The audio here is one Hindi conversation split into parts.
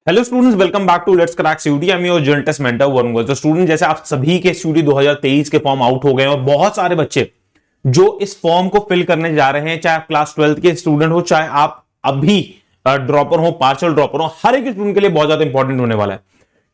Hello students, welcome back to let's crack CUET. I am your general test mentor Varun Goyal. तो स्टूडेंट, जैसे आप सभी के सीयूटी 2023 के फॉर्म आउट हो गए और बहुत सारे बच्चे जो इस फॉर्म को फिल करने जा रहे हैं, चाहे आप क्लास 12 के स्टूडेंट हो, चाहे आप अभी ड्रॉपर हो, पार्शियल ड्रॉपर हो, हर एक स्टूडेंट के लिए बहुत ज्यादा इंपॉर्टेंट होने वाला है,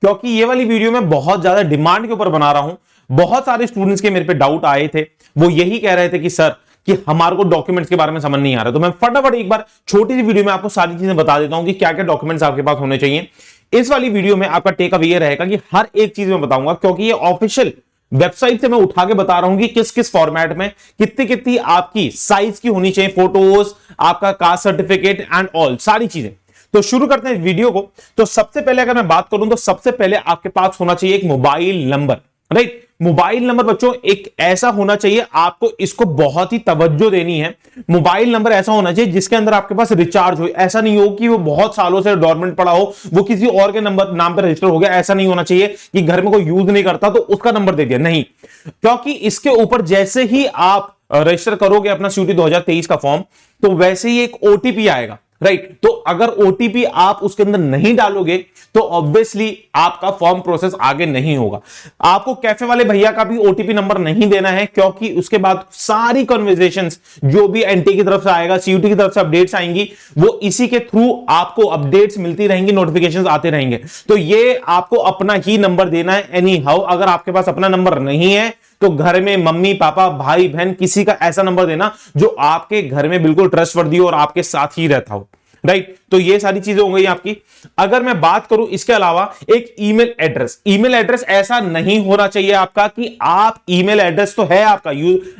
क्योंकि ये वाली वीडियो मैं बहुत ज्यादा डिमांड के ऊपर बना रहा हूं। बहुत सारे स्टूडेंट्स के मेरे पे डाउट आए थे, वो यही कह रहे थे कि सर कि हमारे को डॉक्यूमेंट्स के बारे में समझ नहीं आ रहा। तो मैं फटाफट एक बार छोटी सी वीडियो में आपको सारी चीजें बता देता हूं कि क्या क्या डॉक्यूमेंट्स आपके पास होने चाहिए। इस वाली वीडियो में आपका टेक अवे ये रहेगा कि हर एक चीज मैं बताऊंगा, क्योंकि ये ऑफिशियल वेबसाइट से मैं उठा के बता रहा हूं कि किस किस फॉर्मेट में कितनी कितनी आपकी साइज की होनी चाहिए, फोटोज, आपका कास्ट सर्टिफिकेट एंड ऑल सारी चीजें। तो शुरू करते हैं वीडियो को। तो सबसे पहले अगर मैं बात करूं तो सबसे पहले आपके पास होना चाहिए एक mobile number, right. Mobile number बच्चों एक ऐसा होना चाहिए, आपको इसको बहुत ही तवज्जो देनी है। मोबाइल नंबर ऐसा होना चाहिए जिसके अंदर आपके पास रिचार्ज हो। ऐसा नहीं हो कि वो बहुत सालों से डोरमेंट पड़ा हो, वो किसी और के नंबर नाम पर रजिस्टर हो गया। ऐसा नहीं होना चाहिए कि घर में कोई यूज नहीं करता तो उसका नंबर दे दिया, नहीं। क्योंकि इसके ऊपर जैसे ही आप रजिस्टर करोगे अपना सीयूटी 2023 का फॉर्म, तो वैसे ही एक ओटीपी आएगा, राइट। तो अगर ओटीपी आप उसके अंदर नहीं डालोगे तो ऑब्वियसली आपका फॉर्म प्रोसेस आगे नहीं होगा। आपको कैफे वाले भैया का भी ओटीपी नंबर नहीं देना है, क्योंकि उसके बाद सारी कन्वर्सेशंस जो भी एनटी की तरफ से आएगा, सीयूटी की तरफ से अपडेट्स आएंगी, वो इसी के थ्रू आपको अपडेट्स मिलती रहेंगी, नोटिफिकेशंस आते रहेंगे। तो ये आपको अपना ही नंबर देना है एनी हाउ। अगर आपके पास अपना नंबर नहीं है तो घर में मम्मी पापा भाई बहन किसी का ऐसा नंबर देना जो आपके घर में बिल्कुल ट्रस्टवर्दी हो और आपके साथ ही रहता हो, राइट। तो ये सारी चीजें हो गई आपकी। अगर मैं बात करूं इसके अलावा एक ईमेल एड्रेस, ईमेल एड्रेस ऐसा नहीं होना चाहिए आपका कि आप ईमेल एड्रेस तो है आपका,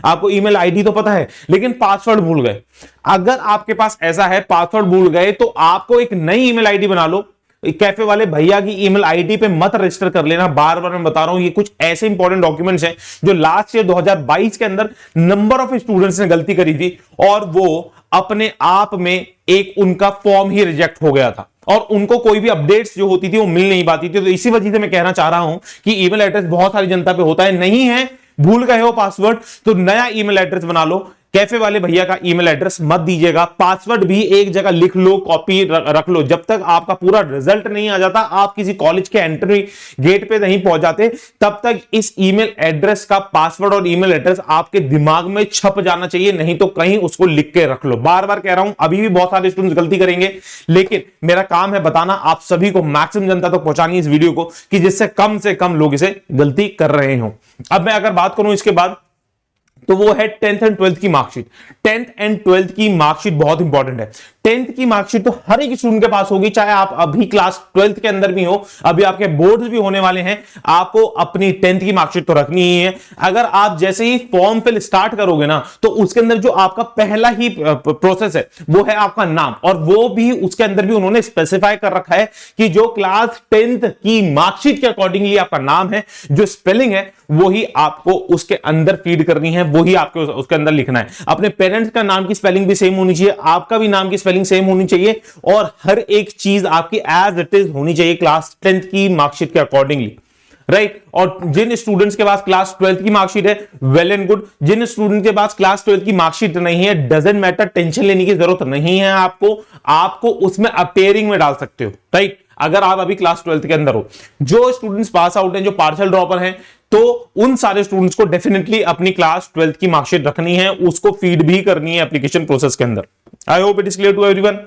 आपको ईमेल आईडी तो पता है लेकिन पासवर्ड भूल गए। अगर आपके पास ऐसा है, पासवर्ड भूल गए, तो आपको एक नई ईमेल आईडी बना लो। कैफे वाले भैया की ईमेल आईडी पे मत रजिस्टर कर लेना। बार बार मैं बता रहा हूं, ये कुछ ऐसे इंपॉर्टेंट डॉक्यूमेंट्स हैं जो लास्ट ईयर 2022 के अंदर नंबर ऑफ स्टूडेंट्स ने गलती करी थी और वो अपने आप में एक उनका फॉर्म ही रिजेक्ट हो गया था और उनको कोई भी अपडेट्स जो होती थी वो मिल नहीं पाती थी। तो इसी वजह से मैं कहना चाह रहा हूं कि ईमेल एड्रेस बहुत सारी जनता पे होता है, नहीं है, भूल गए हो पासवर्ड, तो नया ईमेल एड्रेस बना लो। कैफे वाले भैया का ईमेल एड्रेस मत दीजिएगा। पासवर्ड भी एक जगह लिख लो, कॉपी रख लो। जब तक आपका पूरा रिजल्ट नहीं आ जाता, आप किसी कॉलेज के एंट्री गेट पे नहीं पहुंच जाते, तब तक इस ईमेल एड्रेस का पासवर्ड और ईमेल एड्रेस आपके दिमाग में छप जाना चाहिए, नहीं तो कहीं उसको लिख के रख लो। बार बार कह रहा हूं, अभी भी बहुत सारे स्टूडेंट्स गलती करेंगे, लेकिन मेरा काम है बताना, आप सभी को मैक्सिमम जनता तक पहुंचानी इस वीडियो को, कि जिससे कम लोग इसे गलती कर रहे हो। अब मैं अगर बात करूं इसके बाद, तो वो है 10th एंड 12th की मार्कशीट। 10th एंड 12th की मार्कशीट बहुत इंपॉर्टेंट है। 10th की मार्कशीट तो हर एक स्टूडेंट के पास होगी, चाहे आप अभी क्लास 12th के अंदर भी हो, अभी आपके बोर्ड्स भी होने वाले हैं, आपको अपनी 10th की मार्कशीट तो रखनी ही है। अगर आप जैसे ही फॉर्म फिल स्टार्ट करोगे ना, तो उसके अंदर जो आपका पहला ही प्रोसेस है वो है आपका नाम, और वो भी उसके अंदर भी उन्होंने स्पेसिफाई कर रखा है कि जो क्लास 10th की मार्कशीट के अकॉर्डिंगली आपका नाम है, जो स्पेलिंग है वो ही आपको उसके अंदर फीड करनी है, वही आपको उसके अंदर लिखना है। अपने पेरेंट्स का नाम की स्पेलिंग भी सेम होनी चाहिए, आपका भी नाम की स्पेलिंग सेम होनी चाहिए, और हर एक चीज आपकी एज इट इज होनी चाहिए क्लास 10th की मार्कशीट के अकॉर्डिंगली, राइट। और जिन स्टूडेंट्स के पास क्लास 12th की मार्कशीट है, वेल एंड गुड। जिन स्टूडेंट के पास क्लास 12th की मार्कशीट नहीं है, डजंट मैटर, टेंशन लेने की जरूरत नहीं है आपको उसमें अपेयरिंग में डाल सकते हो, राइट। अगर आप अभी क्लास 12th के अंदर हो, जो स्टूडेंट्स पास आउट हैं, जो पार्शियल ड्रॉपर हैं, तो उन सारे स्टूडेंट्स को डेफिनेटली अपनी क्लास 12th की मार्कशीट रखनी है, उसको फीड भी करनी है एप्लीकेशन प्रोसेस के अंदर। I hope it is clear to everyone.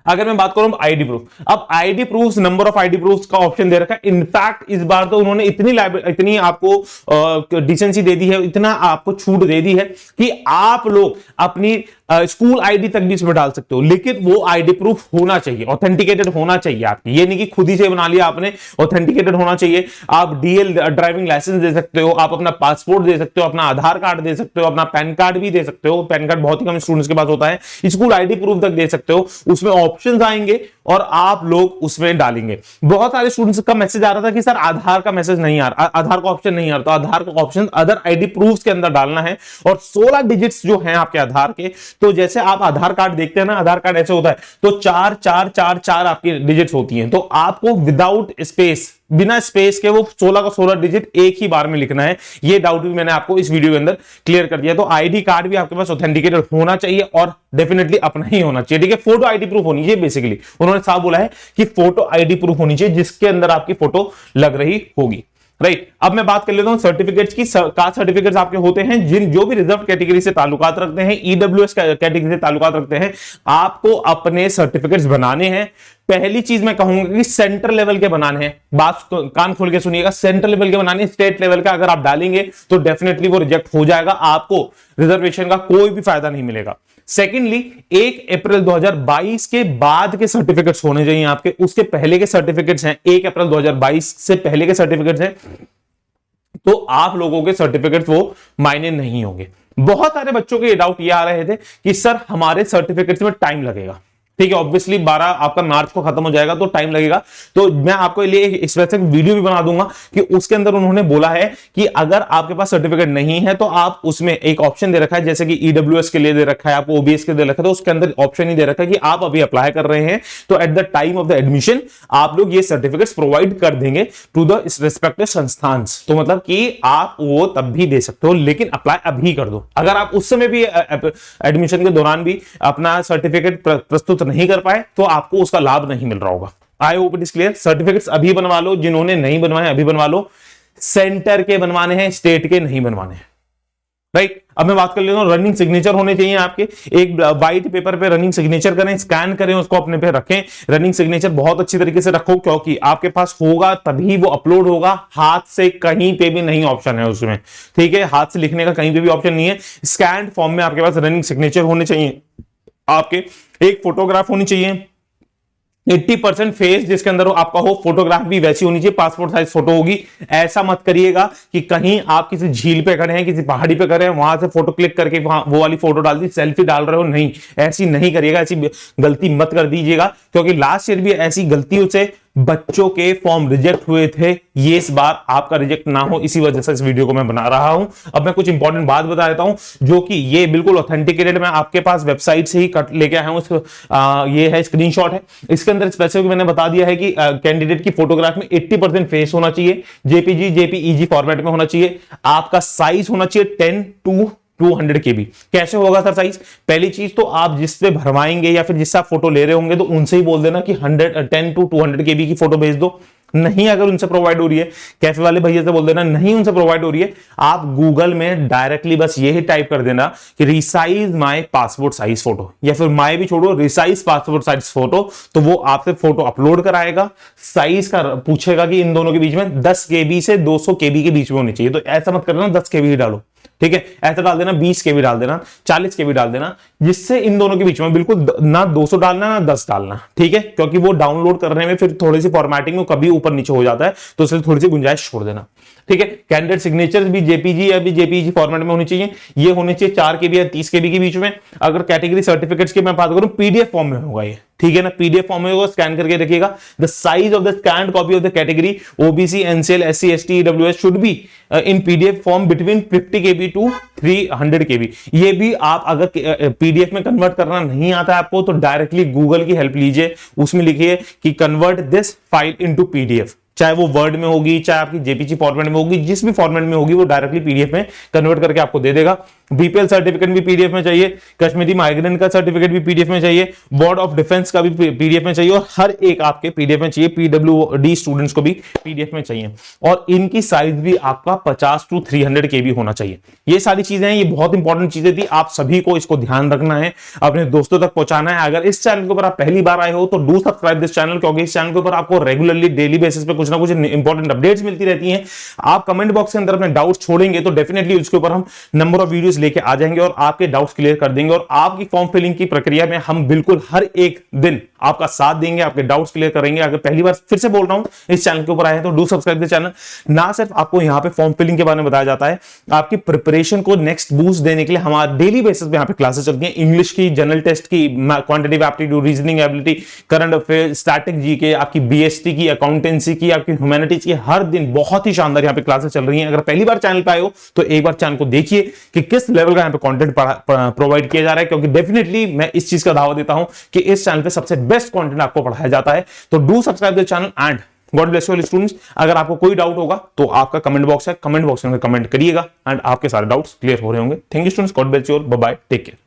अगर मैं बात करूं आईडी प्रूफ, अब ID proof, number of ID proof का ऑप्शन दे रखा है। इनफैक्ट इस बार तो उन्होंने इतनी आपको डिसेंसी दे दी है, इतना आपको छूट दे दी है कि आप लोग अपनी स्कूल आईडी तक भी इसमें डाल सकते हो, लेकिन वो आईडी प्रूफ होना चाहिए, ऑथेंटिकेटेड होना चाहिए आपकी। ये नहीं कि खुद ही से बना लिया आपने, ऑथेंटिकेटेड होना चाहिए। आप डीएल ड्राइविंग लाइसेंस दे सकते हो, आप अपना पासपोर्ट दे सकते हो, अपना आधार कार्ड दे सकते हो, अपना पैन कार्ड भी दे सकते हो। पैन कार्ड बहुत ही कम स्टूडेंट्स के पास होता है। स्कूल आईडी प्रूफ तक दे सकते हो, उसमें ऑप्शंस आएंगे और आप लोग उसमें डालेंगे। बहुत सारे स्टूडेंट्स का मैसेज आ रहा था कि सर आधार का मैसेज नहीं आ रहा, आधार का ऑप्शन नहीं आ रहा, तो आधार का ऑप्शन अदर आईडी प्रूफ के अंदर डालना है, और 16 डिजिट्स जो हैं आपके आधार के, तो जैसे आप आधार कार्ड देखते हैं ना, आधार कार्ड ऐसे होता है, तो 4 4 4 4 आपकी डिजिट्स होती हैं, तो आपको विदाउट स्पेस, बिना स्पेस के वो 16 का 16 डिजिट एक ही बार में लिखना है। ये डाउट भी मैंने आपको इस वीडियो के अंदर क्लियर कर दिया। तो आईडी कार्ड भी आपके पास ऑथेंटिकेटेड होना चाहिए और डेफिनेटली अपना ही होना चाहिए, ठीक है। फोटो आईडी प्रूफ होनी चाहिए, बेसिकली उन्होंने साफ बोला है कि फोटो आईडी प्रूफ होनी चाहिए जिसके अंदर आपकी फोटो लग रही होगी, राइट। अब मैं बात कर लेता हूं सर्टिफिकेट्स की। कास्ट सर्टिफिकेट्स आपके होते हैं जो भी रिजर्व कैटेगरी से ताल्लुकात रखते हैं, ईडब्ल्यूएस कैटेगरी से ताल्लुकात रखते हैं, आपको अपने सर्टिफिकेट्स बनाने हैं। पहली चीज मैं कहूंगा कि सेंटर लेवल के बनाने हैं, बात कान खोल के सुनिएगा, सेंटर लेवल के बनाने। स्टेट लेवल का अगर आप डालेंगे तो डेफिनेटली वो रिजेक्ट हो जाएगा, आपको रिजर्वेशन का कोई भी फायदा नहीं मिलेगा। सेकेंडली, 1 अप्रैल 2022 के बाद के सर्टिफिकेट्स होने चाहिए आपके, उसके पहले के सर्टिफिकेट्स हैं 1 अप्रैल 2022 से पहले के सर्टिफिकेट्स हैं, तो आप लोगों के सर्टिफिकेट्स वो मायने नहीं होंगे। बहुत सारे बच्चों के डाउट ये आ रहे थे कि सर हमारे सर्टिफिकेट्स में टाइम लगेगा, ठीक है। ऑब्वियसली 12 आपका मार्च को खत्म हो जाएगा तो टाइम लगेगा, तो मैं आपको लिए एक स्पेसिफिक वीडियो भी बना दूंगा कि उसके अंदर उन्होंने बोला है कि अगर आपके पास सर्टिफिकेट नहीं है तो आप उसमें एक ऑप्शन दे रखा है, जैसे कि ईडब्ल्यूएस के लिए दे रखा है, आपको ओबीएस के लिए दे रखा है, तो उसके अंदर ऑप्शन ही दे रखा है कि आप अभी अप्लाई कर रहे हैं तो at the time of the admission आप लोग ये सर्टिफिकेट्स प्रोवाइड कर देंगे टू द रिस्पेक्टिव संस्थान। तो मतलब कि आप वो तब भी दे सकते हो, लेकिन अप्लाई अभी कर दो। अगर आप उस समय भी एडमिशन के दौरान भी अपना सर्टिफिकेट प्रस्तुत नहीं कर पाए तो आपको उसका लाभ नहीं मिल रहा होगा। आई hope it is clear. Certificates अभी बनवा लो, जिन्होंने नहीं बनवाए अभी बनवा लो। सेंटर के बनवाने हैं, स्टेट के नहीं बनवाने हैं, राइट। अब मैं बात कर लेता हूं, रनिंग सिग्नेचर होने चाहिए आपके। एक व्हाइट पेपर पे रनिंग सिग्नेचर करें, स्कैन करें, उसको अपने पे रखें। रनिंग सिग्नेचर बहुत अच्छी तरीके से रखो, क्योंकि आपके पास होगा तभी वो अपलोड होगा। हाथ से कहीं पे भी नहीं ऑप्शन है उसमें, ठीक है। हाथ से लिखने का कहीं पे भी ऑप्शन नहीं है। स्कैन फॉर्म में आपके पास रनिंग सिग्नेचर होने चाहिए आपके। एक फोटोग्राफ होनी चाहिए 80% फेस जिसके अंदर आपका हो, फोटोग्राफ भी वैसी होनी चाहिए, पासपोर्ट साइज फोटो होगी। ऐसा मत करिएगा कि कहीं आप किसी झील पे खड़े हैं, किसी पहाड़ी पे खड़े हैं, वहां से फोटो क्लिक करके वहां वो वाली फोटो डाल दी, सेल्फी डाल रहे हो, नहीं, ऐसी नहीं करिएगा, ऐसी गलती मत कर दीजिएगा, क्योंकि लास्ट ईयर भी ऐसी गलतियों से बच्चों के फॉर्म रिजेक्ट हुए थे। ये इस बार आपका रिजेक्ट ना हो, इसी वजह से इस वीडियो को मैं बना रहा हूं। अब मैं कुछ इंपॉर्टेंट बात बता देता हूं, जो कि ये बिल्कुल ऑथेंटिकेटेड मैं आपके पास वेबसाइट से ही कट लेके आया हूं। ये है स्क्रीनशॉट है, इसके अंदर स्पेसिफिक मैंने बता दिया है कि कैंडिडेट की फोटोग्राफ में 80% फेस होना चाहिए, जेपीजी जेपीईजी फॉर्मेट में होना चाहिए। आपका साइज होना चाहिए 10 to 200 KB। कैसे होगा सर साइज? पहली चीज तो आप जिससे भरवाएंगे या फिर जिससे आप फोटो ले रहे होंगे तो उनसे ही बोल देना कि 10 to 200 KB की फोटो भेज दो। नहीं अगर उनसे प्रोवाइड हो रही है, कैफे वाले भैया से बोल देना नहीं उनसे प्रोवाइड हो रही है, आप गूगल में डायरेक्टली बस यही टाइप कर देना कि resize my passport size photo, या फिर माय भी छोड़ो, रिसाइज पासपोर्ट साइज फोटो, तो वो आपसे फोटो अपलोड कराएगा। साइज का पूछेगा कि इन दोनों के बीच में 10 KB से 200 KB के बीच में होनी चाहिए, तो ऐसा मत करना 10 KB ही डालो, ठीक है। ऐसा डाल देना 20 KB डाल देना, 40 KB डाल देना, जिससे इन दोनों के बीच में बिल्कुल ना 200 डालना ना 10 डालना, ठीक है। क्योंकि वो डाउनलोड करने में फिर थोड़ी सी फॉर्मेटिंग में कभी ऊपर नीचे हो जाता है, तो उससे थोड़ी सी गुंजाइश छोड़ देना, ठीक है। कैंडिडेट सिग्नेचर भी जेपीजी या जेपीजी फॉर्मेट में होनी चाहिए। ये होने चाहिए 4 KB या 30 KB के बीच में। अगर कैटेगरी सर्टिफिकेट्स की मैं बात करूं, पीडीएफ फॉर्म में होगा ये, ठीक है ना, पीडीएफ फॉर्म में होगा, स्कैन करके रखिएगा। The size of the scanned copy of the category OBC NCL SC ST EWS should be in PDF form between 50 KB to 300 KB। ये भी आप अगर पीडीएफ में कन्वर्ट करना नहीं आता है आपको, तो डायरेक्टली गूगल की हेल्प लीजिए, उसमें लिखिए कि convert this file into PDF, चाहे वो वर्ड में होगी, चाहे आपकी जेपीजी फॉर्मेट में होगी, जिस भी फॉर्मेट में होगी वो डायरेक्टली पीडीएफ में कन्वर्ट करके आपको दे देगा। बीपीएल सर्टिफिकेट भी पीडीएफ में चाहिए, कश्मीरी माइग्रेंट का सर्टिफिकेट भी पीडीएफ में चाहिए, बोर्ड ऑफ डिफेंस का भी पीडीएफ में चाहिए, और हर एक आपके पीडीएफ में चाहिए। पीडब्ल्यूडी स्टूडेंट्स को भी पीडीएफ में चाहिए, और इनकी साइज भी आपका 50 to 300 KB होना चाहिए। ये सारी चीजें हैं, ये बहुत इंपॉर्टेंट चीजें थी, आप सभी को इसको ध्यान रखना है, अपने दोस्तों तक पहुंचाना है। अगर इस चैनल के ऊपर आप पहली बार आए हो तो डू सब्सक्राइब दिस चैनल, क्योंकि इस चैनल के ऊपर आपको रेगुलरली डेली बेसिस पे कुछ ना कुछ इंपॉर्टेंट अपडेट्स मिलती रहती हैं। आप कमेंट बॉक्स के अंदर अपने डाउट्स छोड़ेंगे तो डेफिनेटली उसके ऊपर हम नंबर ऑफ वीडियोस लेके आ जाएंगे और आपके डाउट्स क्लियर कर देंगे, और आपकी फॉर्म फिलिंग की प्रक्रिया में हम बिल्कुल हर एक दिन आपका साथ देंगे, आपके डाउट्स क्लियर करेंगे। अगर पहली बार फिर से बोल रहा हूं इस चैनल के ऊपर आए हैं तो डू सब्सक्राइब द चैनल। ना सिर्फ आपको यहां पे फॉर्म फिलिंग के बारे में बताया जाता है, आपकी प्रिपरेशन को नेक्स्ट बूस्ट देने के लिए हमारे डेली बेसिस पे यहां पे क्लासेस चलती हैं। इंग्लिश की, जनरल टेस्ट की, quantitative aptitude, reasoning ability, current affair, static GK, आपकी बीएसटी की, अकाउंटेंसी की, आपकी ह्यूमैनिटीज की, हर दिन बहुत ही शानदार यहां पे क्लासेस चल रही हैं। अगर पहली बार चैनल पे आए हो तो एक बार चैनल को देखिए कि किस लेवल का यहां पे कंटेंट प्रोवाइड किया जा रहा है, क्योंकि डेफिनेटली मैं इस चीज का दावा देता हूं कि इस चैनल पे सबसे बेस्ट कंटेंट आपको पढ़ाया जाता है। तो do subscribe the channel and God bless you all students. अगर आपको कोई डाउट होगा तो आपका कमेंट बॉक्स है, कमेंट बॉक्स में कमेंट करिएगा एंड आपके सारे डाउट्स क्लियर हो रहे होंगे। Thank you students, God bless you all, bye bye, take care.